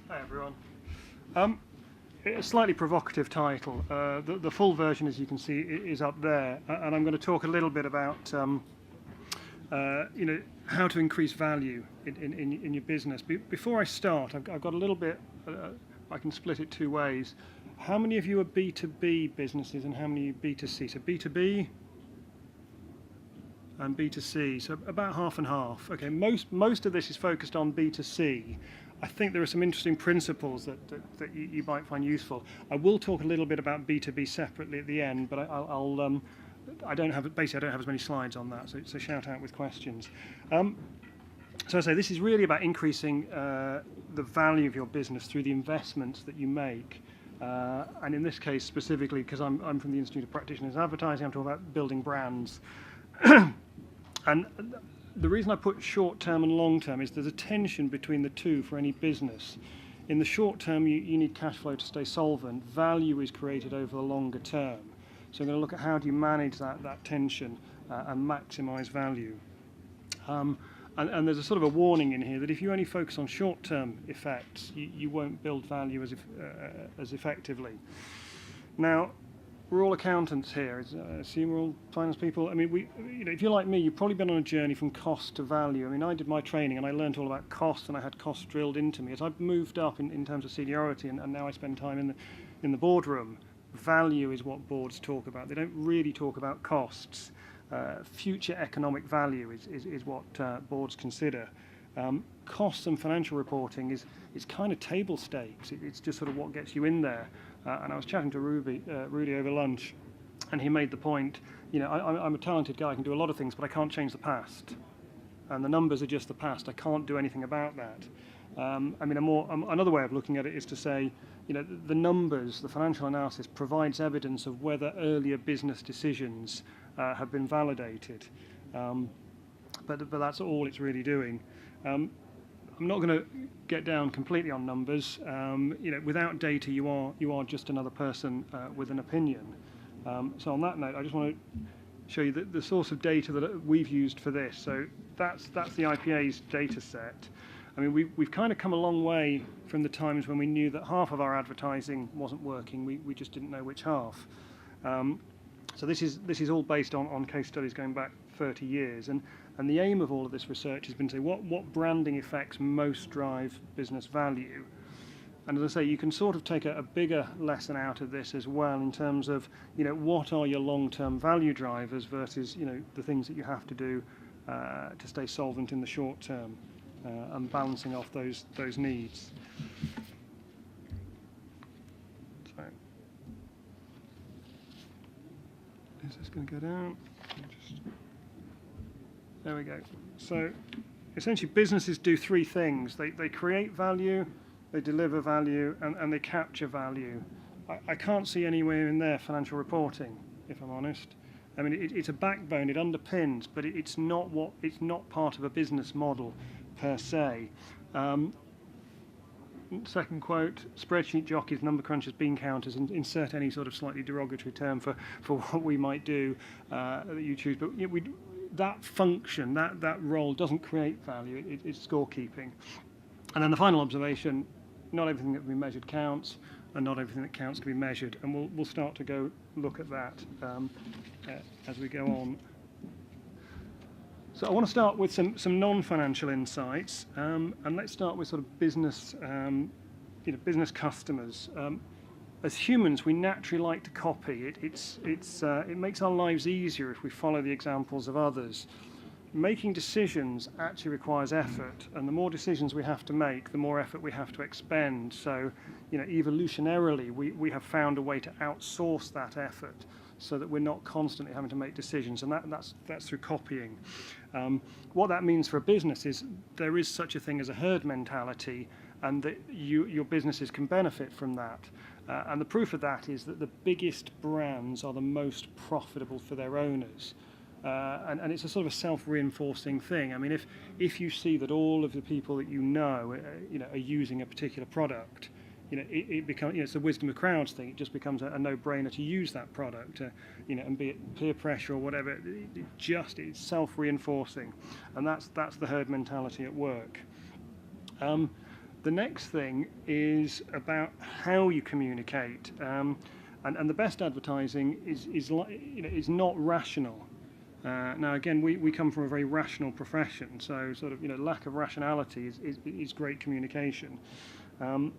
Hi everyone. A slightly provocative title. The full version, as you can see, is up there, and I'm going to talk a little bit about how to increase value in your business. Before I start, I've got a little bit. I can split it two ways. How many of you are B2B businesses, and how many are B2C? So B2B and B2C, so about half and half. Okay, most of this is focused on B2C. I think there are some interesting principles that you might find useful. I will talk a little bit about B2B separately at the end, but I don't have as many slides on that, so shout out with questions. So I say this is really about increasing the value of your business through the investments that you make. And in this case specifically, because I'm from the Institute of Practitioners Advertising, I'm talking about building brands. And the reason I put short term and long term is there's a tension between the two for any business. In the short term, you need cash flow to stay solvent. Value is created over the longer term. So I'm going to look at how do you manage that tension and maximize value. And there's a sort of a warning in here that if you only focus on short-term effects, you won't build value as effectively. Now, we're all accountants here. I assume we're all finance people. I mean, if you're like me, you've probably been on a journey from cost to value. I mean, I did my training and I learned all about costs, and I had costs drilled into me. As I've moved up in terms of seniority, and now I spend time in the boardroom, value is what boards talk about. They don't really talk about costs. Future economic value is what boards consider. Costs and financial reporting is kind of table stakes. It's just sort of what gets you in there. And I was chatting to Rudy over lunch, and he made the point, I'm a talented guy, I can do a lot of things, but I can't change the past. And the numbers are just the past. I can't do anything about that. Another way of looking at it is to say, the numbers, the financial analysis provides evidence of whether earlier business decisions have been validated. But that's all it's really doing. I'm not going to get down completely on numbers. Without data, you are just another person with an opinion. So on that note, I just want to show you the source of data that we've used for this. So that's the IPA's data set. I mean, we've kind of come a long way from the times when we knew that half of our advertising wasn't working. We just didn't know which half. So this is all based on case studies going back 30 years, and the aim of all of this research has been to say what branding effects most drive business value. And as I say, you can sort of take a bigger lesson out of this as well in terms of what are your long-term value drivers versus the things that you have to do to stay solvent in the short term, and balancing off those needs. Is this going to go down? There we go. So essentially businesses do three things. They create value, they deliver value, and they capture value. I can't see anywhere in there financial reporting, if I'm honest. I mean, it's a backbone, it underpins, but it's not part of a business model per se. Second quote, spreadsheet jockeys, number crunchers, bean counters, and insert any sort of slightly derogatory term for what we might do that you choose. But that function, that role doesn't create value, it's scorekeeping. And then the final observation, not everything that can be measured counts, and not everything that counts can be measured. And we'll start to go look at that as we go on. So I want to start with some non-financial insights, and let's start with sort of business, business customers. As humans, we naturally like to copy. It makes our lives easier if we follow the examples of others. Making decisions actually requires effort, and the more decisions we have to make, the more effort we have to expend. So, evolutionarily, we have found a way to outsource that effort, so that we're not constantly having to make decisions, and that's through copying. What that means for a business is there is such a thing as a herd mentality, and that your businesses can benefit from that. And the proof of that is that the biggest brands are the most profitable for their owners. And it's a sort of a self-reinforcing thing. I mean, if you see that all of the people that are using a particular product, it becomes, it's the wisdom of crowds thing. It just becomes a no-brainer to use that product, and be it peer pressure or whatever. It's self-reinforcing, and that's the herd mentality at work. The next thing is about how you communicate, and the best advertising is not rational. Now again, we come from a very rational profession, so sort of lack of rationality is great communication, and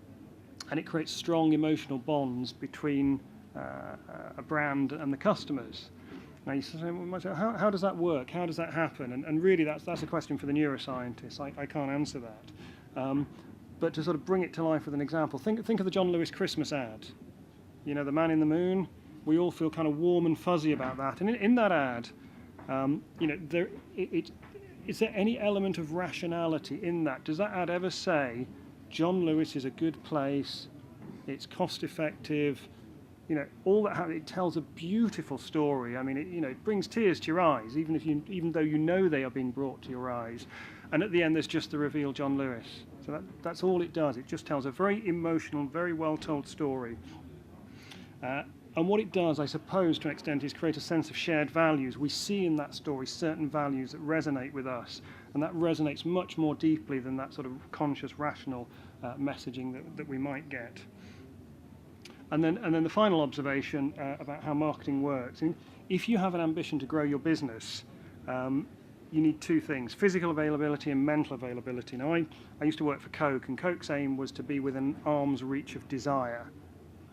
it creates strong emotional bonds between a brand and the customers. Now you say, well, how does that work? How does that happen? And really, that's a question for the neuroscientists. I can't answer that. But to sort of bring it to life with an example, think of the John Lewis Christmas ad. The man in the moon. We all feel kind of warm and fuzzy about that. And in that ad, is there any element of rationality in that? Does that ad ever say, John Lewis is a good place, it's cost effective, all that it tells a beautiful story. I mean, it brings tears to your eyes, even though they are being brought to your eyes. And at the end, there's just the reveal, John Lewis. So that's all it does. It just tells a very emotional, very well told story. And what it does, I suppose, to an extent, is create a sense of shared values. We see in that story certain values that resonate with us, and that resonates much more deeply than that sort of conscious, rational messaging that we might get. And then the final observation about how marketing works. If you have an ambition to grow your business, you need two things: physical availability and mental availability. Now, I used to work for Coke, and Coke's aim was to be within arm's reach of desire.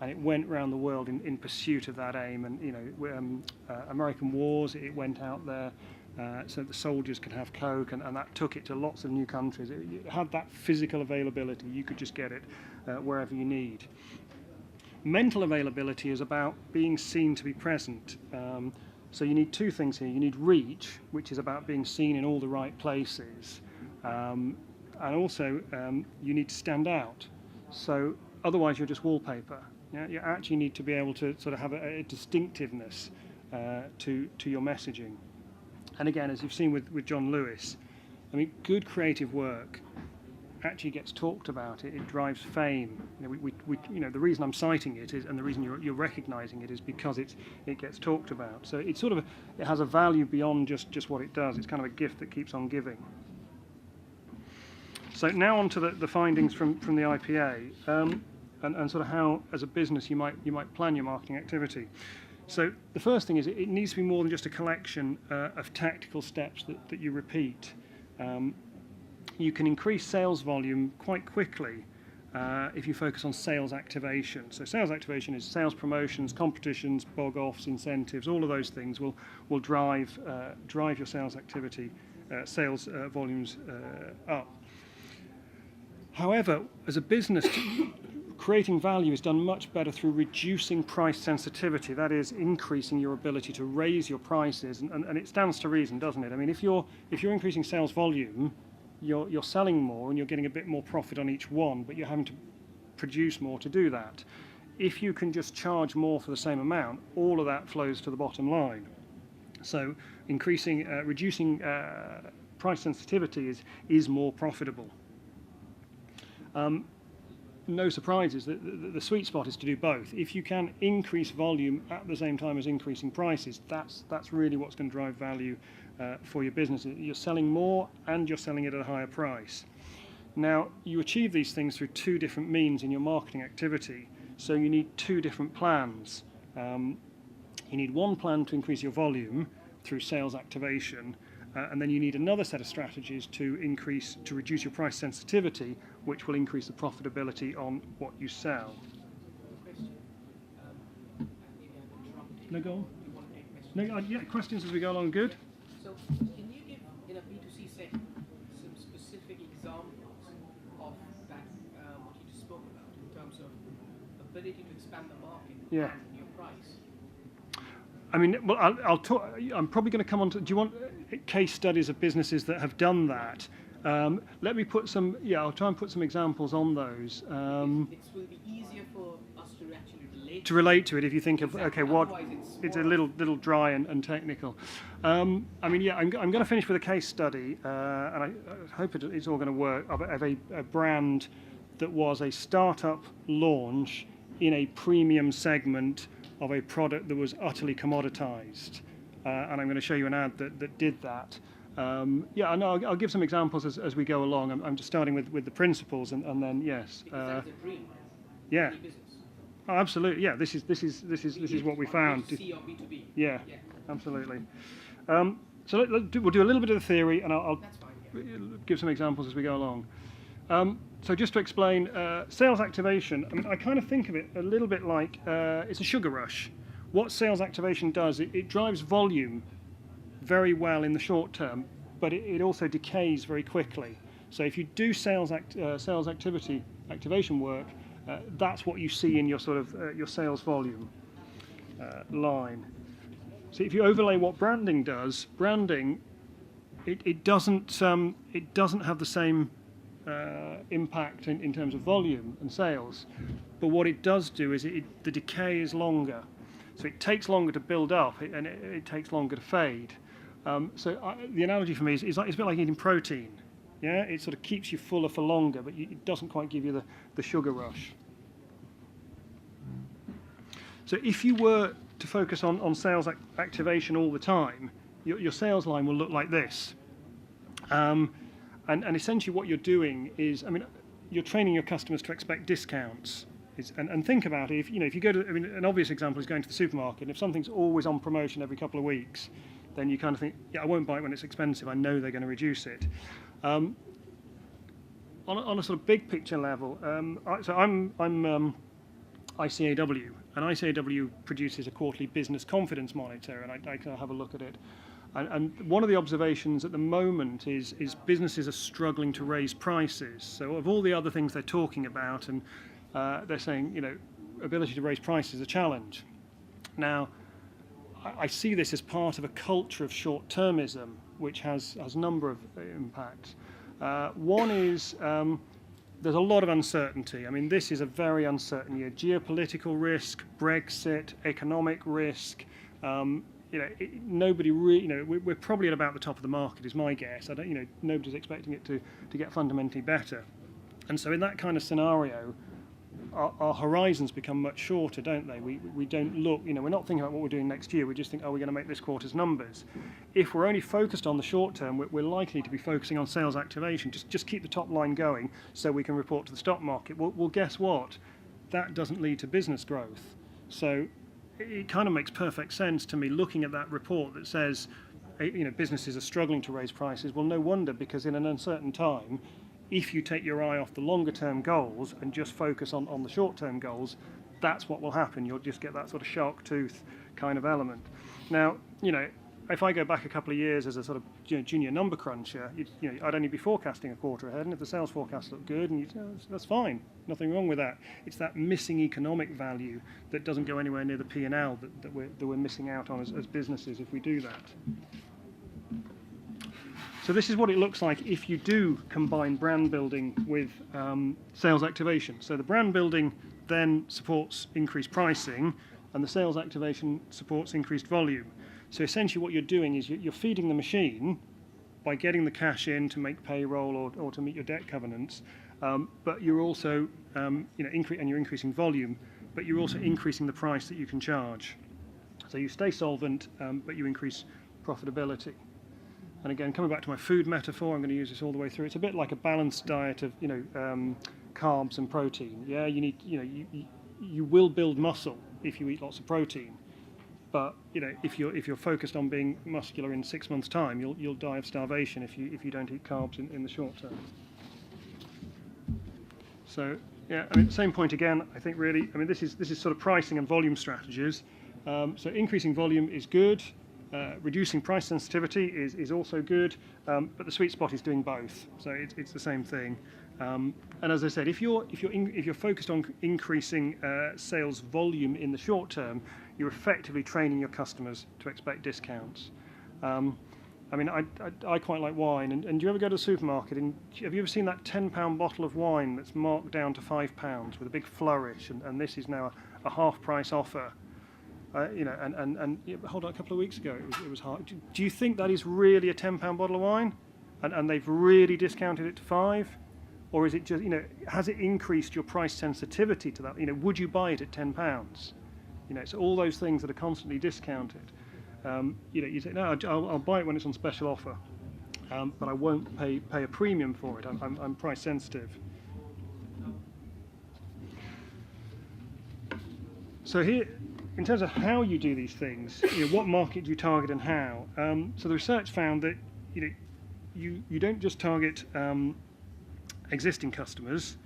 And it went around the world in pursuit of that aim. And American wars, it went out there so the soldiers could have Coke, and that took it to lots of new countries. It had that physical availability. You could just get it wherever you need. Mental availability is about being seen to be present. So you need two things here. You need reach, which is about being seen in all the right places. And also you need to stand out. So otherwise you're just wallpaper. Yeah? You actually need to be able to sort of have a distinctiveness to your messaging. And again, as you've seen with John Lewis, I mean, good creative work actually gets talked about. It drives fame. The reason I'm citing it is, and the reason you're recognizing it is because it gets talked about. So it has a value beyond just what it does. It's kind of a gift that keeps on giving. So now on to the findings from the IPA, and sort of how, as a business, you might plan your marketing activity. So the first thing is it needs to be more than just a collection of tactical steps that you repeat. You can increase sales volume quite quickly if you focus on sales activation. So sales activation is sales promotions, competitions, bog-offs, incentives. All of those things will drive your sales activity, sales volumes up. However, as a business, creating value is done much better through reducing price sensitivity. That is, increasing your ability to raise your prices, and it stands to reason, doesn't it? I mean, if you're increasing sales volume, you're selling more and you're getting a bit more profit on each one, but you're having to produce more to do that. If you can just charge more for the same amount, all of that flows to the bottom line. So reducing price sensitivity is more profitable. No surprises. The sweet spot is to do both. If you can increase volume at the same time as increasing prices, that's really what's going to drive value for your business. You're selling more and you're selling it at a higher price. Now, you achieve these things through two different means in your marketing activity. So you need two different plans. You need one plan to increase your volume through sales activation, and then you need another set of strategies to reduce your price sensitivity, which will increase the profitability on what you sell. No, go on. No, yeah, questions as we go along. Good. So, can you give, in a B2C setting, some specific examples of that, what you just spoke about, in terms of ability to expand the market and your price? I mean, well, I'll talk. I'm probably going to come on to. Do you want case studies of businesses that have done that? Let me put some. Yeah, I'll try and put some examples on those. It will be easier for us to actually relate to it if you think of exactly. Okay, what it's a little dry and technical. I mean, yeah, I'm going to finish with a case study, and I hope it's all going to work, of a brand that was a startup launch in a premium segment of a product that was utterly commoditized. And I'm going to show you an ad that did that. Yeah, and I'll give some examples as we go along. I'm just starting with the principles, and then yes. Because that's a dream. Yeah. Any business. Oh, absolutely. Yeah, this is what we found. B2C or B2B. Yeah, absolutely. So we'll do a little bit of the theory, and I'll That's fine, yeah. give some examples as we go along. So just to explain, sales activation, I mean, I kind of think of it a little bit like it's a sugar rush. What sales activation does, it drives volume very well in the short term, but it also decays very quickly. So if you do sales activation work, that's what you see in your sort of your sales volume line. So if you overlay what branding does, branding it doesn't have the same impact in terms of volume and sales, but what it does do is the decay is longer, so it takes longer to build up and it takes longer to fade. The analogy for me is it's a bit like eating protein. Yeah, it sort of keeps you fuller for longer, but it doesn't quite give you the sugar rush. So if you were to focus on sales activation all the time, your sales line will look like this. And essentially what you're doing is, I mean, you're training your customers to expect discounts. And think about it, if you go to, I mean, an obvious example is going to the supermarket, and if something's always on promotion every couple of weeks, then you kind of think, yeah, I won't buy it when it's expensive, I know they're going to reduce it. On a sort of big picture level, so I'm ICAW, and ICAW produces a quarterly business confidence monitor, and I kind of have a look at it. And one of the observations at the moment is businesses are struggling to raise prices. So of all the other things they're talking about, and they're saying, ability to raise prices is a challenge. Now, I see this as part of a culture of short-termism, which has a number of impacts. One is there's a lot of uncertainty. I mean, this is a very uncertain year. Geopolitical risk, Brexit, economic risk. Nobody really, we're probably at about the top of the market, is my guess. Nobody's expecting it to get fundamentally better. And so in that kind of scenario, our horizons become much shorter, don't they? We don't look, we're not thinking about what we're doing next year. We just think, we're going to make this quarter's numbers. If we're only focused on the short term, we're likely to be focusing on sales activation. Just keep the top line going so we can report to the stock market. Well, guess what? That doesn't lead to business growth. So it kind of makes perfect sense to me looking at that report that says, businesses are struggling to raise prices. Well, no wonder, because in an uncertain time, if you take your eye off the longer term goals and just focus on the short term goals, that's what will happen. You'll just get that sort of shark tooth kind of element. Now, if I go back a couple of years as a sort of junior number cruncher, I'd only be forecasting a quarter ahead, and if the sales forecast looked good, and that's fine, nothing wrong with that. It's that missing economic value that doesn't go anywhere near the P&L that we're missing out on as businesses if we do that. So this is what it looks like if you do combine brand building with sales activation. So the brand building then supports increased pricing, and the sales activation supports increased volume. So essentially what you're doing is you're feeding the machine by getting the cash in to make payroll or to meet your debt covenants, but you're also you're increasing volume, but you're also increasing the price that you can charge. So you stay solvent, but you increase profitability. And again, coming back to my food metaphor, I'm going to use this all the way through. It's a bit like a balanced diet of carbs and protein. Yeah, you need you will build muscle if you eat lots of protein, but if you're focused on being muscular in 6 months' time, you'll die of starvation if you don't eat carbs in the short term. So yeah, I mean, same point again. I think really, I mean, this is sort of pricing and volume strategies. So increasing volume is good. Reducing price sensitivity is also good, but the sweet spot is doing both. So it's the same thing. And as I said, if you're focused on increasing sales volume in the short term, you're effectively training your customers to expect discounts. I mean, I quite like wine, and do you ever go to the supermarket and have you ever seen that £10 bottle of wine that's marked down to £5 with a big flourish, and this is now a half price offer? Hold on, a couple of weeks ago it was hard. Do you think that is really a £10 bottle of wine, and they've really discounted it to £5, or is it just has it increased your price sensitivity to that? Would you buy it at £10? So all those things that are constantly discounted. You say no, I'll buy it when it's on special offer. but I won't pay a premium for it. I'm price sensitive. So here, in terms of how you do these things, what market do you target and how? So the research found that you don't just target existing customers.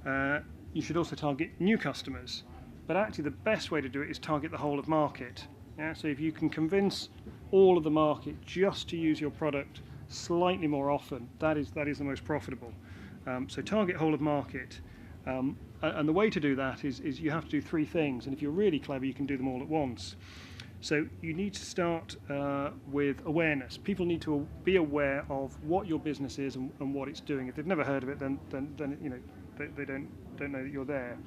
You should also target new customers. But actually, the best way to do it is target the whole of market. Yeah? So if you can convince all of the market just to use your product slightly more often, that is the most profitable. So target whole of market. And the way to do that is you have to do three things, and if you're really clever, you can do them all at once. So you need to start with awareness. People need to be aware of what your business is and what it's doing. If they've never heard of it, then they don't know that you're there.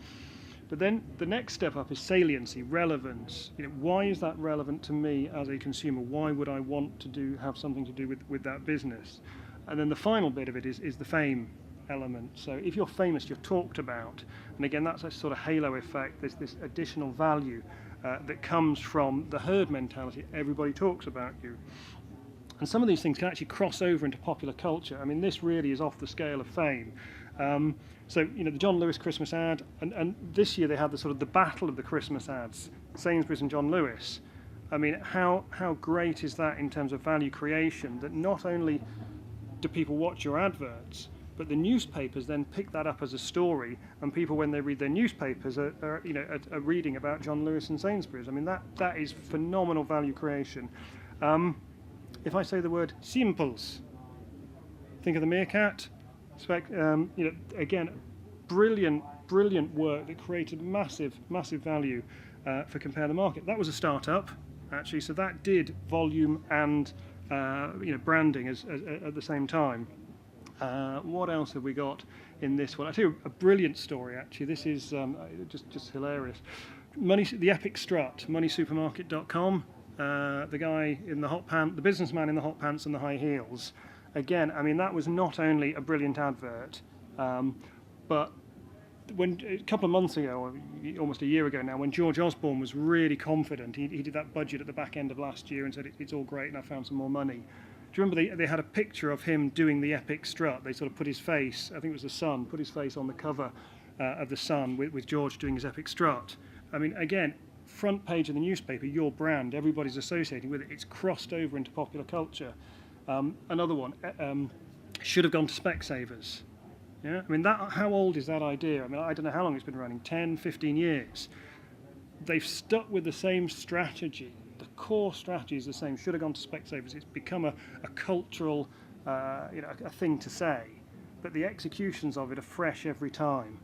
But then the next step up is saliency, relevance. Why is that relevant to me as a consumer? Why would I want to have something to do with that business? And then the final bit of it is the fame element. So if you're famous, you're talked about, and again, that's a sort of halo effect. There's this additional value that comes from the herd mentality. Everybody talks about you, and some of these things can actually cross over into popular culture. I mean, this really is off the scale of fame. So the John Lewis Christmas ad, and this year they had the battle of the Christmas ads, Sainsbury's and John Lewis. I mean, how great is that in terms of value creation? That not only do people watch your adverts, but the newspapers then pick that up as a story, and people, when they read their newspapers, are reading about John Lewis and Sainsbury's. I mean, that is phenomenal value creation. If I say the word simples, think of the meerkat. Again, brilliant work that created massive value for Compare the Market. That was a startup, actually, so that did volume and branding at the same time. What else have we got in this one? I tell you a brilliant story, actually. This is just hilarious. The Epic Strut, moneysupermarket.com. The guy in the hot pants, the businessman in the hot pants and the high heels. Again, I mean, that was not only a brilliant advert, but a couple of months ago, or almost a year ago now, when George Osborne was really confident, he did that budget at the back end of last year and said it's all great and I found some more money. Do you remember they had a picture of him doing the Epic Strut? They sort of put his face, I think it was the Sun, put his face on the cover of the Sun with George doing his Epic Strut. I mean, again, front page of the newspaper, your brand, everybody's associating with it. It's crossed over into popular culture. Another one, should have gone to Specsavers. Yeah, I mean, how old is that idea? I mean, I don't know how long it's been running, 10, 15 years. They've stuck with the same strategy. The core strategy is the same. Should have gone to Specsavers. It's become a cultural, a thing to say, but the executions of it are fresh every time.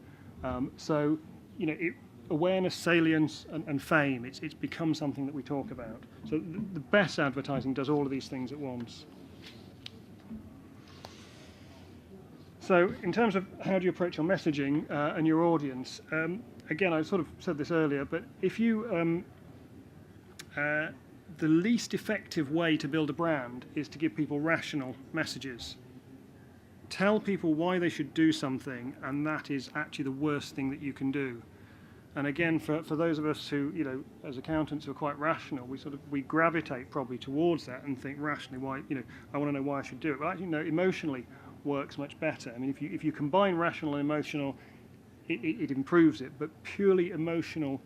Awareness, salience, and fame. It's become something that we talk about. So the best advertising does all of these things at once. So in terms of how do you approach your messaging and your audience, again, I sort of said this earlier, but if you the least effective way to build a brand is to give people rational messages. Tell people why they should do something, and that is actually the worst thing that you can do. And again, for those of us who, as accountants who are quite rational, we gravitate probably towards that and think rationally, why, I want to know why I should do it. But actually, emotionally works much better. I mean, if you combine rational and emotional, it improves it. But purely emotional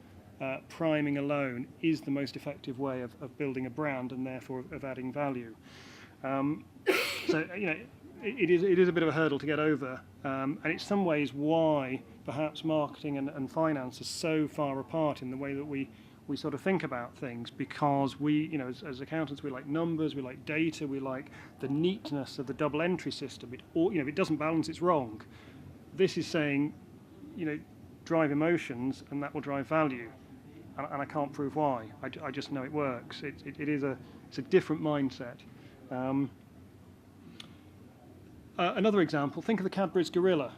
priming alone is the most effective way of building a brand and therefore of adding value. It is a bit of a hurdle to get over, and it's some ways why perhaps marketing and finance are so far apart in the way that we sort of think about things, because we, as accountants, we like numbers, we like data, we like the neatness of the double entry system. If it doesn't balance, it's wrong. This is saying, drive emotions, and that will drive value. And I can't prove why. I just know it works. It's a different mindset. Another example, think of the Cadbury's Gorilla.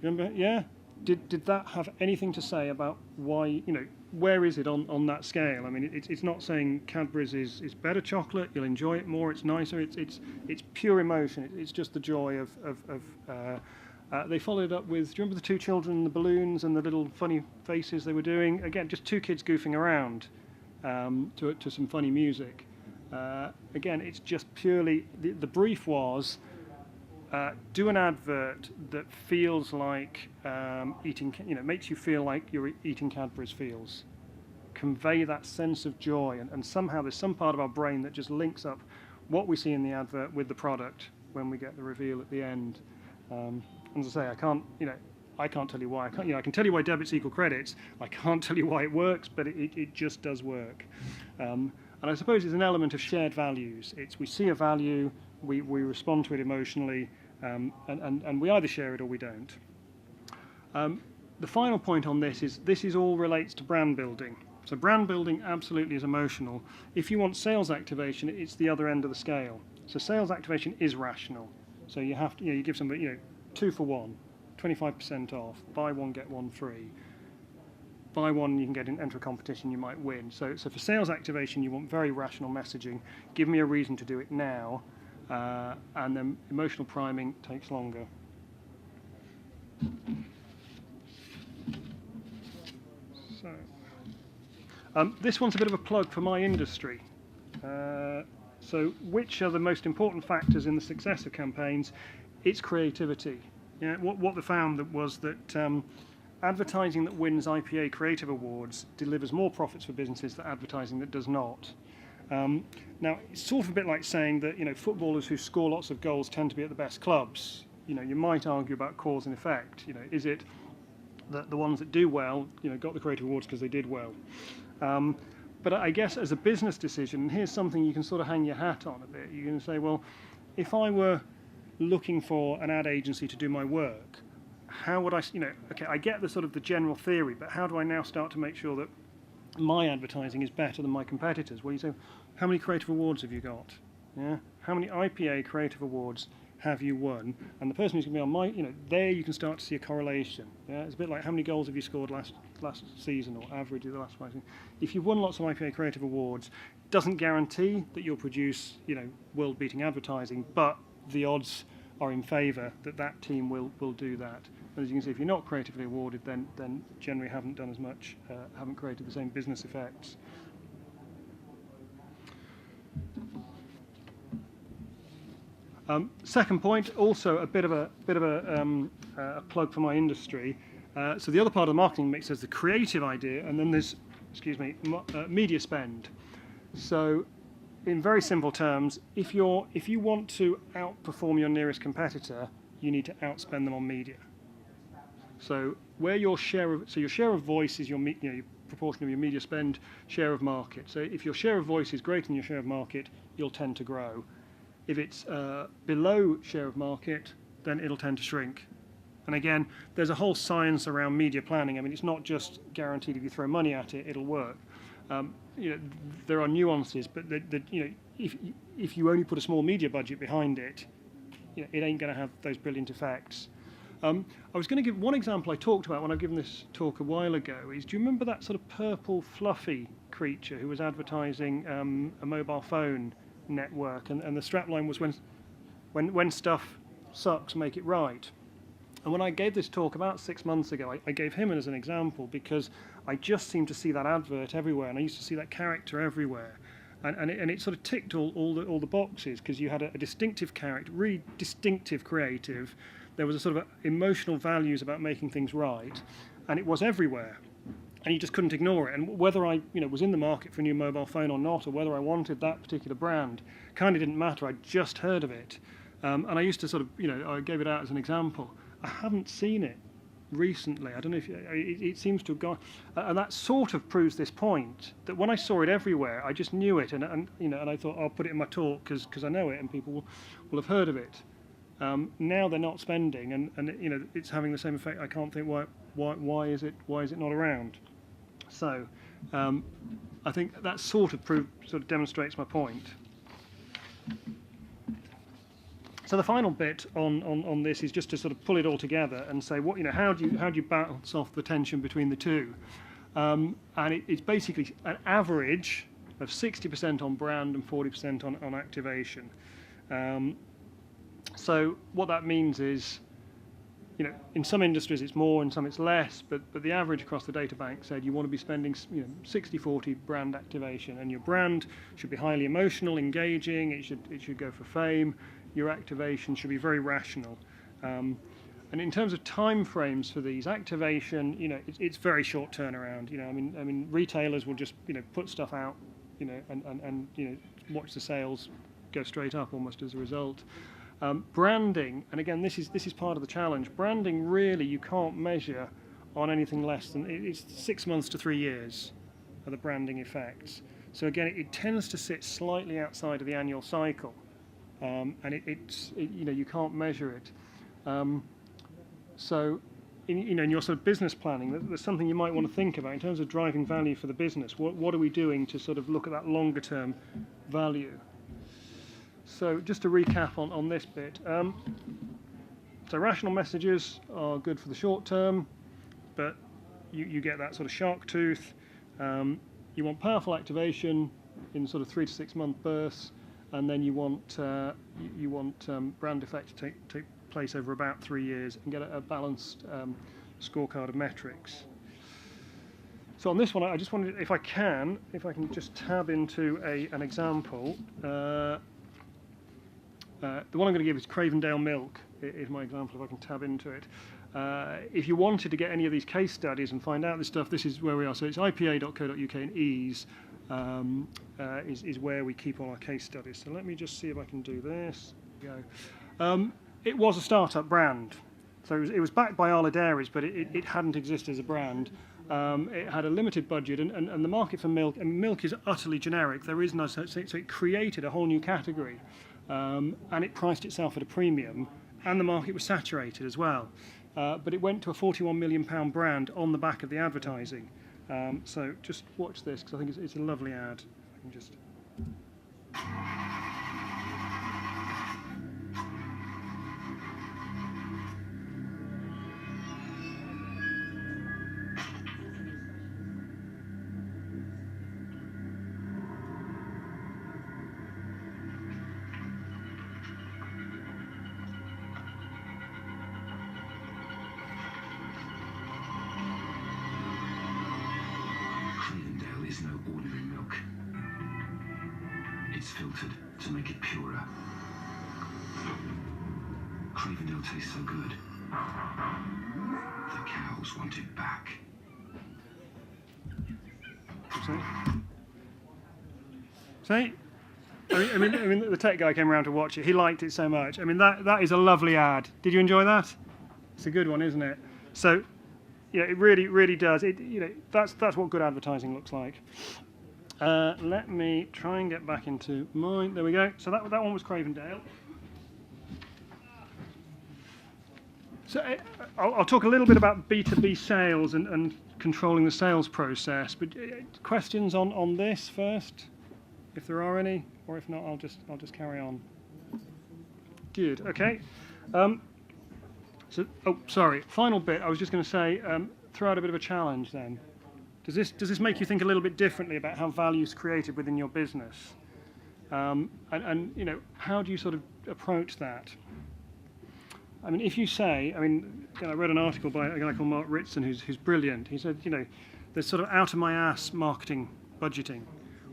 Remember? Yeah? Did that have anything to say about why, where is it on that scale? I mean, it's not saying Cadbury's is better chocolate, you'll enjoy it more, it's nicer, it's pure emotion, it's just the joy of they followed it up with, do you remember the two children and the balloons and the little funny faces they were doing? Again, just two kids goofing around to some funny music. Again, it's just purely, the brief was, do an advert that feels like eating, makes you feel like you're eating Cadbury's feels. Convey that sense of joy, and somehow there's some part of our brain that just links up what we see in the advert with the product when we get the reveal at the end. As I say, I can't tell you why. I can tell you why debits equal credits. I can't tell you why it works, but it just does work. And I suppose it's an element of shared values. We see a value, we respond to it emotionally, and we either share it or we don't. The final point on this is all relates to brand building. So brand building absolutely is emotional. If you want sales activation, it's the other end of the scale. So sales activation is rational. So you have to, you give somebody, 2 for 1, 25% off, buy one get one free. Buy one, you can enter a competition, you might win. So for sales activation, you want very rational messaging. Give me a reason to do it now, and then emotional priming takes longer. So this one's a bit of a plug for my industry. So which are the most important factors in the success of campaigns? It's creativity. What they found was that advertising that wins IPA Creative Awards delivers more profits for businesses than advertising that does not. Now, it's sort of a bit like saying that footballers who score lots of goals tend to be at the best clubs. You might argue about cause and effect. Is it that the ones that do well, got the Creative Awards because they did well? But I guess as a business decision, here's something you can sort of hang your hat on a bit. You can say, well, if I were looking for an ad agency to do my work, how would I, okay, I get the sort of the general theory, but how do I now start to make sure that my advertising is better than my competitors? Well, you say, how many Creative Awards have you got? Yeah, how many IPA Creative Awards have you won? And the person who's going to be on my, there you can start to see a correlation. Yeah, it's a bit like how many goals have you scored last season or average of the last 5 seasons. If you've won lots of IPA Creative Awards, doesn't guarantee that you'll produce, world-beating advertising, but the odds are in favour that that team will do that. And as you can see, if you're not creatively awarded, then generally haven't done as much, haven't created the same business effects. Second point, also a bit of a plug for my industry. So the other part of the marketing mix is the creative idea, and then there's, media spend. So, in very simple terms, if you want to outperform your nearest competitor, you need to outspend them on media. So where your share of voice is your proportion of your media spend, share of market. So if your share of voice is greater than your share of market, you'll tend to grow. If it's below share of market, then it'll tend to shrink. And again, there's a whole science around media planning. I mean, it's not just guaranteed if you throw money at it, it'll work. There are nuances, but if you only put a small media budget behind it, it ain't going to have those brilliant effects. I was going to give one example I talked about when I've given this talk a while ago. Do you remember that sort of purple fluffy creature who was advertising a mobile phone network, and the strapline was when stuff sucks, make it right. And when I gave this talk about 6 months ago, I gave him as an example because I just seemed to see that advert everywhere, and I used to see that character everywhere, and it sort of ticked all the boxes because you had a distinctive character, really distinctive creative. There was a sort of emotional values about making things right, and it was everywhere, and you just couldn't ignore it. And whether I was in the market for a new mobile phone or not, or whether I wanted that particular brand, kind of didn't matter. I just heard of it, and I used to sort of I gave it out as an example. I haven't seen it recently. I don't know if it seems to have gone, and that sort of proves this point that when I saw it everywhere, I just knew it, and I thought I'll put it in my talk because I know it and people will have heard of it. Now they're not spending, and it's having the same effect. I can't think why is it not around. So I think that sort of demonstrates my point. So the final bit on this is just to sort of pull it all together and say how do you balance off the tension between the two, and it's basically an average of 60% on brand and 40% on activation. So what that means is, in some industries it's more, in some it's less, but the average across the data bank said you want to be spending 60-40 brand activation, and your brand should be highly emotional, engaging. It should go for fame. Your activation should be very rational. And in terms of time frames for these activation, it's very short turnaround. I mean, retailers will just put stuff out, and watch the sales go straight up almost as a result. Branding, and again, this is part of the challenge. Branding, really, you can't measure on anything less than it's 6 months to 3 years are the branding effects. So again, it tends to sit slightly outside of the annual cycle, and you can't measure it. So, in your sort of business planning, there's something you might want to think about in terms of driving value for the business. What are we doing to sort of look at that longer term value? So just to recap on this bit, so rational messages are good for the short term, but you get that sort of shark tooth. You want powerful activation in sort of 3 to 6 month bursts, and then you want brand effect to take place over about 3 years and get a balanced scorecard of metrics. So on this one, I just wanted, if I can just tab into an example. The one I'm going to give is Cravendale Milk, is my example, if I can tab into it. If you wanted to get any of these case studies and find out this stuff, this is where we are. So it's IPA.co.uk, and ease is where we keep all our case studies. So let me just see if I can do this. Go. It was a startup brand. So it was backed by Arla Dairies, but it hadn't existed as a brand. It had a limited budget, and the market for milk, and milk is utterly generic. There is no, so it created a whole new category. And it priced itself at a premium, and the market was saturated as well. But it went to a £41 million brand on the back of the advertising. So just watch this, because I think it's a lovely ad. I can just... Is no ordinary milk. It's filtered to make it purer. Cravendale tastes so good. The cows want it back. See? I mean, the tech guy came around to watch it. He liked it so much. I mean, that is a lovely ad. Did you enjoy that? It's a good one, isn't it? So, it really does. That's what good advertising looks like. Let me try and get back into mine. There we go. So that one was Cravendale. So I'll talk a little bit about B2B sales and controlling the sales process. But questions on this first, if there are any, or if not, I'll just carry on. Good. Okay. So, sorry. Final bit. I was just going to say, throw out a bit of a challenge. Then, does this make you think a little bit differently about how value is created within your business? And how do you sort of approach that? I mean, if you say, I read an article by a guy called Mark Ritson, who's brilliant. He said, there's sort of out of my ass marketing budgeting,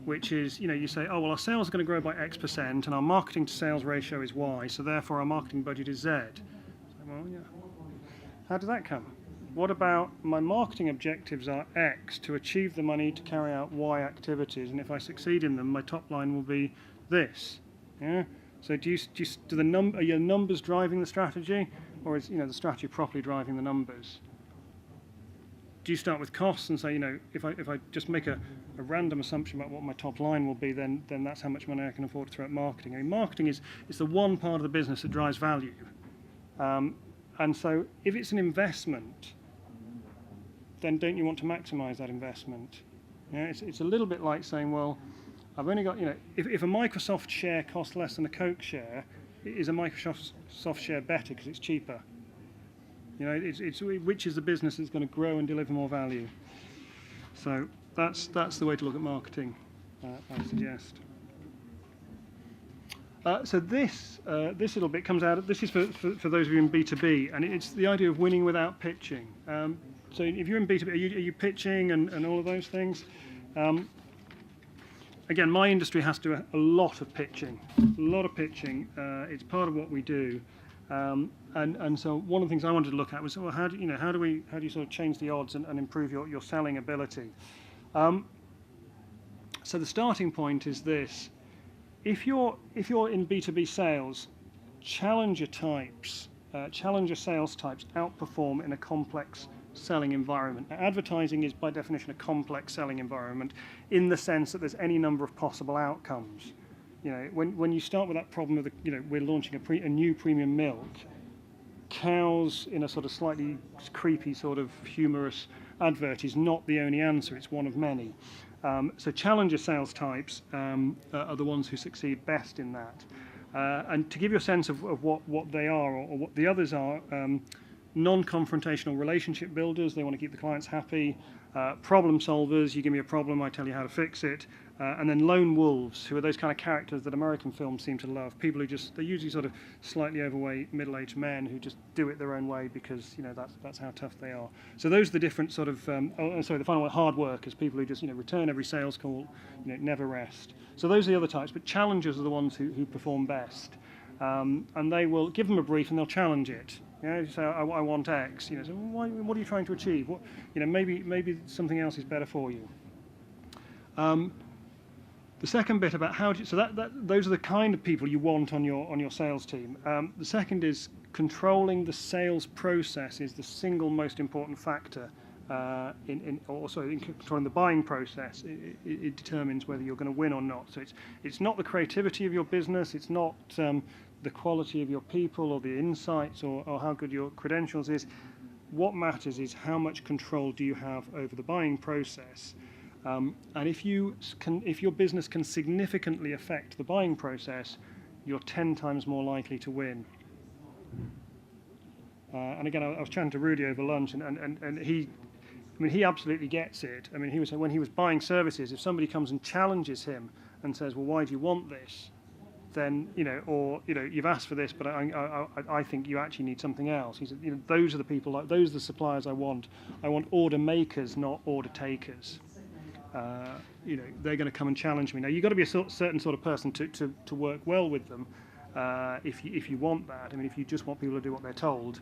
which is, you say, oh well, our sales are going to grow by X%, and our marketing to sales ratio is Y, so therefore our marketing budget is Z. Well, yeah. How did that come? What about my marketing objectives are X to achieve them? I need to carry out Y activities, and if I succeed in them, my top line will be this. Yeah. So are your numbers driving the strategy, or is the strategy properly driving the numbers? Do you start with costs and say, if I just make a random assumption about what my top line will be, then that's how much money I can afford to throw at marketing? I mean, marketing is the one part of the business that drives value. And so if it's an investment, then don't you want to maximize that investment? It's a little bit like saying, well, I've only got, if a Microsoft share costs less than a Coke share, is a Microsoft share better because it's cheaper? It's which is the business that's going to grow and deliver more value? So that's the way to look at marketing, I suggest. So this little bit comes out. This is for those of you in B2B, and it's the idea of winning without pitching. So if you're in B2B, are you pitching and all of those things? Again, my industry has to do a lot of pitching. It's part of what we do. And so one of the things I wanted to look at was, well, how do you sort of change the odds and improve your selling ability? So the starting point is this: if you're in B2B sales, challenger sales types outperform in a complex selling environment. Now, advertising is by definition a complex selling environment in the sense that there's any number of possible outcomes. When you start with that problem of we're launching a new premium milk, cows in a sort of slightly creepy sort of humorous advert is not the only answer, it's one of many. So challenger sales types are the ones who succeed best in that. And to give you a sense of what they are or what the others are, non-confrontational relationship builders, they want to keep the clients happy. Problem solvers, you give me a problem, I tell you how to fix it. And then lone wolves, who are those kind of characters that American films seem to love. People who they're usually sort of slightly overweight, middle-aged men who just do it their own way because, that's how tough they are. So those are the different sort of, the final one, hard workers, people who just, return every sales call, never rest. So those are the other types, but challengers are the ones who perform best. And they will give them a brief and they'll challenge it. You say, I want X. So what are you trying to achieve? Maybe something else is better for you. The second bit about those are the kind of people you want on your sales team. The second is controlling the sales process is the single most important factor in controlling the buying process. It determines whether you're going to win or not. So it's not the creativity of your business. It's not the quality of your people or the insights or how good your credentials is. What matters is how much control do you have over the buying process. And if your business can significantly affect the buying process, you're 10 times more likely to win. And again, I was chatting to Rudy over lunch, and he absolutely gets it. He was saying when he was buying services, if somebody comes and challenges him and says, "Well, why do you want this?" Then you've asked for this, but I think you actually need something else. He said, those are the people, those are the suppliers I want. I want order makers, not order takers. They're going to come and challenge me. Now you've got to be a certain sort of person to work well with them. If you want that, if you just want people to do what they're told,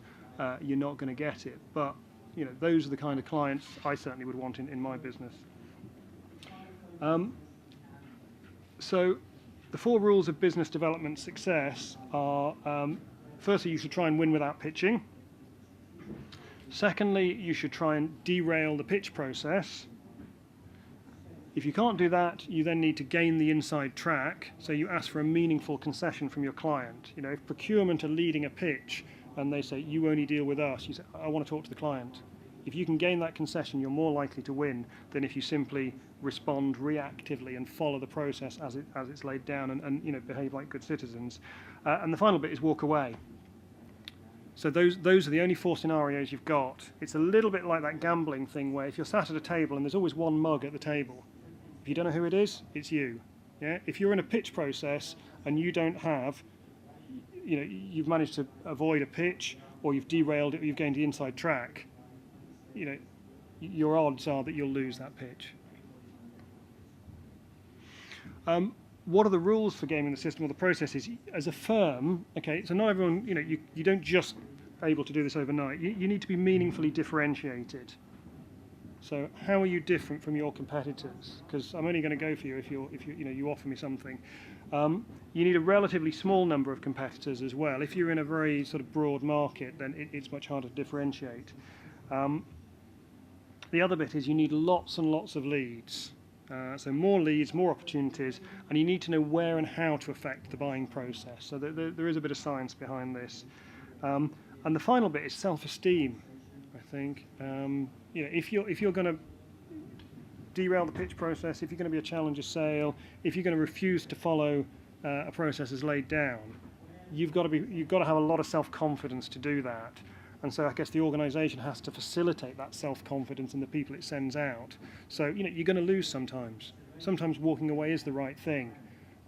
you're not going to get it. But those are the kind of clients I certainly would want in my business. So the 4 rules of business development success are: firstly, you should try and win without pitching. Secondly, you should try and derail the pitch process. If you can't do that, you then need to gain the inside track, so you ask for a meaningful concession from your client. If procurement are leading a pitch and they say, "You only deal with us," you say, "I want to talk to the client." If you can gain that concession, you're more likely to win than if you simply respond reactively and follow the process as it's laid down and behave like good citizens. And the final bit is walk away. So those are the only 4 scenarios you've got. It's a little bit like that gambling thing where if you're sat at a table and there's always one mug at the table, if you don't know who it is, it's you. Yeah? If you're in a pitch process and you don't have, you've managed to avoid a pitch, or you've derailed it, or you've gained the inside track, your odds are that you'll lose that pitch. What are the rules for gaming the system or the processes? As a firm, so not everyone, you don't just able to do this overnight. You need to be meaningfully differentiated. So how are you different from your competitors? Because I'm only going to go for you if you offer me something. You need a relatively small number of competitors as well. If you're in a very sort of broad market, then it's much harder to differentiate. The other bit is you need lots and lots of leads. So more leads, more opportunities, and you need to know where and how to affect the buying process. So there is a bit of science behind this. And the final bit is self-esteem, I think. If you're going to derail the pitch process, if you're going to be a challenger sale, if you're going to refuse to follow a process as laid down, you've got to have a lot of self-confidence to do that. And so I guess the organisation has to facilitate that self-confidence in the people it sends out. So you're going to lose sometimes. Sometimes walking away is the right thing.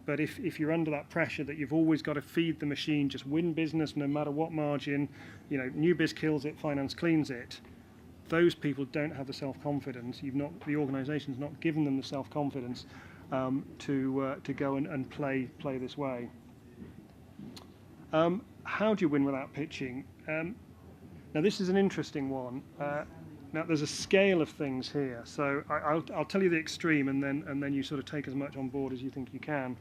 But if you're under that pressure that you've always got to feed the machine, just win business no matter what margin, new biz kills it, finance cleans it, those people don't have the self-confidence. The organisation's not given them the self-confidence to go and play this way. How do you win without pitching? Now this is an interesting one. Now there's a scale of things here, so I'll tell you the extreme, and then you sort of take as much on board as you think you can.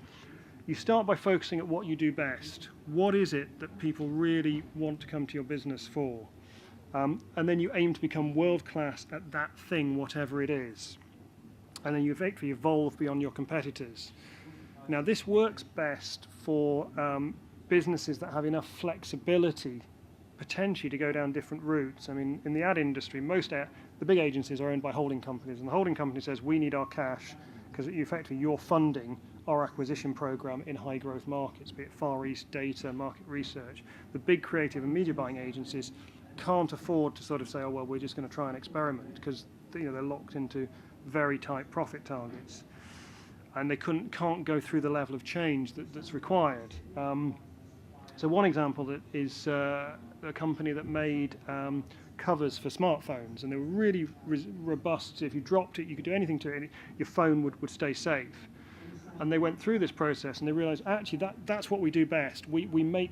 You start by focusing at what you do best. What is it that people really want to come to your business for? And then you aim to become world-class at that thing, whatever it is. And then you effectively evolve beyond your competitors. Now this works best for businesses that have enough flexibility potentially to go down different routes. I mean, in the ad industry, the big agencies are owned by holding companies, and the holding company says, we need our cash, because effectively you're funding our acquisition program in high growth markets, be it Far East data, market research. The big creative and media buying agencies can't afford to sort of say, oh, well, we're just going to try and experiment, because they're locked into very tight profit targets. And they can't go through the level of change that's required. So one example that is a company that made covers for smartphones, and they were really robust. So if you dropped it, you could do anything to it, your phone would stay safe. And they went through this process, and they realised actually that's what we do best. We make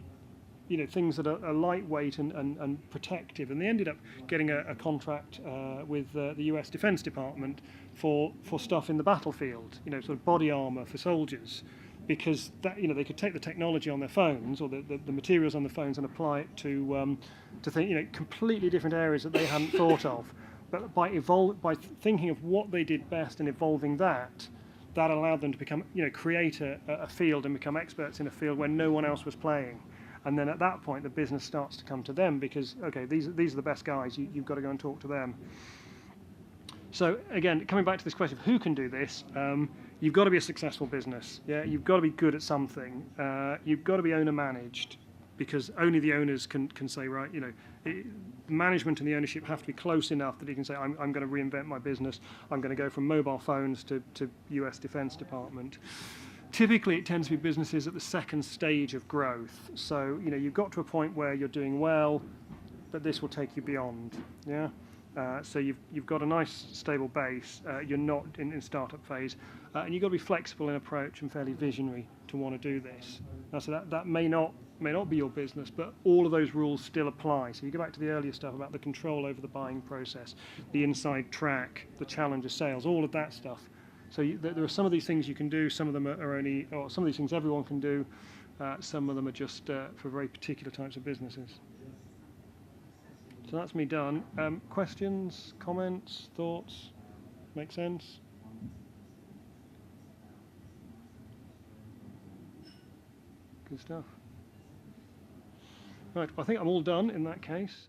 things that are lightweight and protective, and they ended up getting a contract with the US Defense Department for stuff in the battlefield, sort of body armour for soldiers. Because they could take the technology on their phones or the materials on the phones and apply it to completely different areas that they hadn't thought of. But by thinking of what they did best and evolving that allowed them to become create a field and become experts in a field where no one else was playing. And then at that point the business starts to come to them because these are the best guys. You've got to go and talk to them. So again, coming back to this question of who can do this. You've got to be a successful business. Yeah, you've got to be good at something. You've got to be owner managed, because only the owners can say, right, management and the ownership have to be close enough that you can say, I'm going to reinvent my business. I'm going to go from mobile phones to US Defense Department. Typically, it tends to be businesses at the second stage of growth. So you've got to a point where you're doing well, but this will take you beyond. Yeah. So you've got a nice stable base. You're not in startup phase, and you've got to be flexible in approach and fairly visionary to want to do this. So that may not be your business, but all of those rules still apply. So you go back to the earlier stuff about the control over the buying process, the inside track, the challenger sales, all of that stuff. So there are some of these things you can do. Some of them or some of these things everyone can do. Some of them are just for very particular types of businesses. So that's me done. Questions, comments, thoughts? Make sense? Good stuff. Right, well, I think I'm all done in that case.